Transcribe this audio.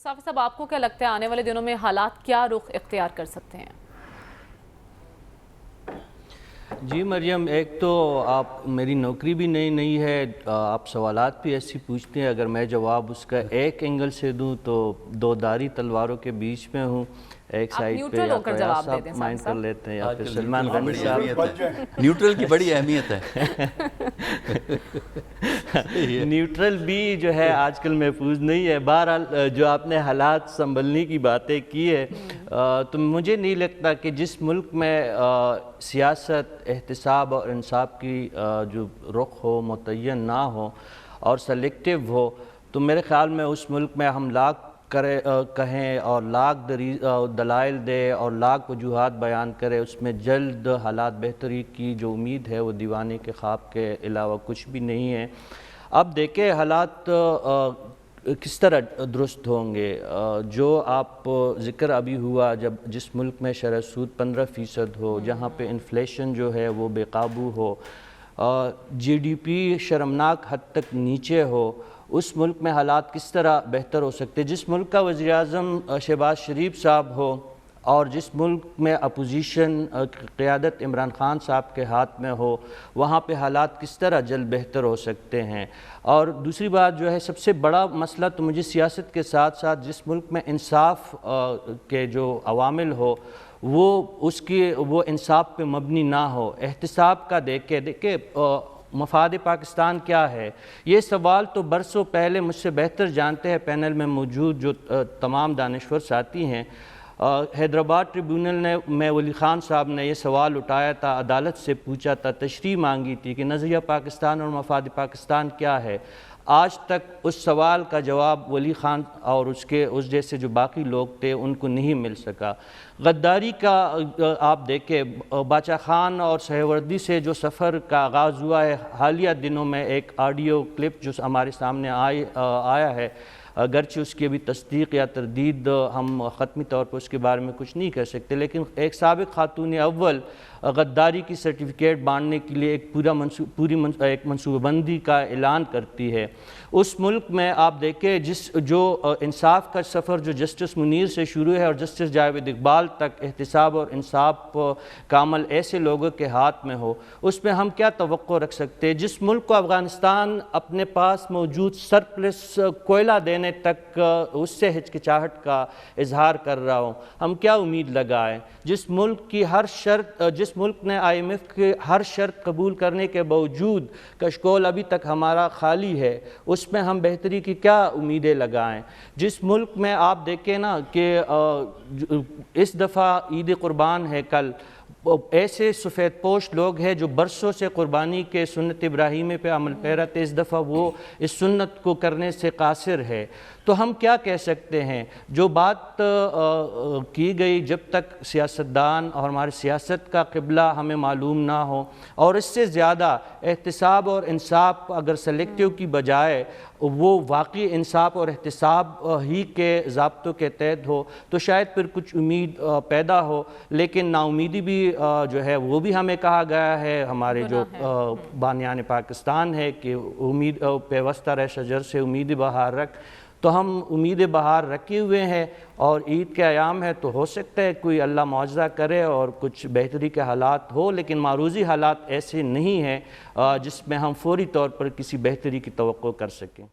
صافی صاحب، آپ کو کیا لگتا ہے آنے والے دنوں میں حالات کیا رخ اختیار کر سکتے ہیں؟ جی مریم، ایک تو آپ میری نوکری بھی نئی ہے، آپ سوالات بھی ایسی پوچھتے ہیں، اگر میں جواب اس کا ایک اینگل سے دوں تو دو دھاری تلواروں کے بیچ میں ہوں۔ ایک آپ سائیڈ پہ نیوٹرل یا ہو تو کر ایاز جواب دے صاحب دیں مائنڈ صافی کر صاحب۔ لیتے ہیں یا پھر آج کل سلمان غنی صاحب۔ نیوٹرل کی بڑی اہمیت ہے۔ نیوٹرل بھی جو ہے آج کل محفوظ نہیں ہے۔ بہرحال جو آپ نے حالات سنبھلنے کی باتیں کی ہے، تو مجھے نہیں لگتا کہ جس ملک میں سیاست، احتساب اور انصاف کی جو رخ ہو متعین نہ ہو اور سلیکٹیو ہو، تو میرے خیال میں اس ملک میں ہم لاکھ کہیں اور لاکھ دلائل دے اور لاکھ وجوہات بیان کرے، اس میں جلد حالات بہتری کی جو امید ہے وہ دیوانے کے خواب کے علاوہ کچھ بھی نہیں ہے۔ اب دیکھیں حالات کس طرح درست ہوں گے۔ جو آپ ذکر ابھی ہوا، جس ملک میں شرح سود 15% ہو، جہاں پہ انفلیشن جو ہے وہ بے قابو ہو، جی ڈی پی شرمناک حد تک نیچے ہو، اس ملک میں حالات کس طرح بہتر ہو سکتے؟ جس ملک کا وزیر اعظم شہباز شریف صاحب ہو اور جس ملک میں اپوزیشن قیادت عمران خان صاحب کے ہاتھ میں ہو، وہاں پہ حالات کس طرح جلد بہتر ہو سکتے ہیں۔ اور دوسری بات جو ہے، سب سے بڑا مسئلہ تو مجھے سیاست کے ساتھ ساتھ جس ملک میں انصاف کے جو عوامل ہو وہ انصاف پہ مبنی نہ ہو، احتساب کا دیکھیں مفاد پاکستان کیا ہے۔ یہ سوال تو برسوں پہلے مجھ سے بہتر جانتے ہیں پینل میں موجود جو تمام دانشور ساتھی ہیں۔ حیدرآباد ٹریبیونل میں ولی خان صاحب نے یہ سوال اٹھایا تھا، عدالت سے پوچھا تھا، تشریح مانگی تھی کہ نظریہ پاکستان اور مفاد پاکستان کیا ہے۔ آج تک اس سوال کا جواب ولی خان اور اس جیسے جو باقی لوگ تھے ان کو نہیں مل سکا۔ غداری کا آپ دیکھیں، باچا خان اور سہروردی سے جو سفر کا آغاز ہوا ہے، حالیہ دنوں میں ایک آڈیو کلپ جو ہمارے سامنے آیا ہے، اگرچہ اس کی ابھی تصدیق یا تردید ہم حتمی طور پر اس کے بارے میں کچھ نہیں کر سکتے، لیکن ایک سابق خاتون اول غداری کی سرٹیفکیٹ بانٹنے کے لیے ایک پوری منصوبہ بندی کا اعلان کرتی ہے۔ اس ملک میں آپ دیکھیں جو انصاف کا سفر جو جسٹس منیر سے شروع ہے اور جسٹس جاوید اقبال تک، احتساب اور انصاف کا عمل ایسے لوگوں کے ہاتھ میں ہو، اس میں ہم کیا توقع رکھ سکتے ہیں؟ جس ملک کو افغانستان اپنے پاس موجود سرپلس کوئلہ دینے تک اس سے ہچکچاہٹ کا اظہار کر رہا ہوں، ہم کیا امید لگائیں؟ جس ملک نے آئی ایم ایف کے ہر شرط قبول کرنے کے باوجود کشکول ابھی تک ہمارا خالی ہے، اس میں ہم بہتری کی کیا امیدیں لگائیں؟ جس ملک میں آپ دیکھیں نا کہ اس دفعہ عید قربان ہے کل، ایسے سفید پوش لوگ ہیں جو برسوں سے قربانی کے سنت ابراہیمی پہ عمل پیرا تھے، اس دفعہ وہ اس سنت کو کرنے سے قاصر ہے۔ تو ہم کیا کہہ سکتے ہیں؟ جو بات کی گئی، جب تک سیاستدان اور ہمارے سیاست کا قبلہ ہمیں معلوم نہ ہو، اور اس سے زیادہ احتساب اور انصاف اگر سلیکٹیو کی بجائے وہ واقعی انصاف اور احتساب ہی کے ضابطوں کے تحت ہو، تو شاید پھر کچھ امید پیدا ہو۔ لیکن نا امیدی بھی جو ہے وہ بھی ہمیں کہا گیا ہے، ہمارے جو بانیان پاکستان ہے کہ امید پیوستہ رہ شجر سے امید بہار رکھ، تو ہم امید بہار رکھے ہوئے ہیں، اور عید کے ایام ہے تو ہو سکتا ہے کوئی اللہ معجزہ کرے اور کچھ بہتری کے حالات ہو، لیکن معروضی حالات ایسے نہیں ہیں جس میں ہم فوری طور پر کسی بہتری کی توقع کر سکیں۔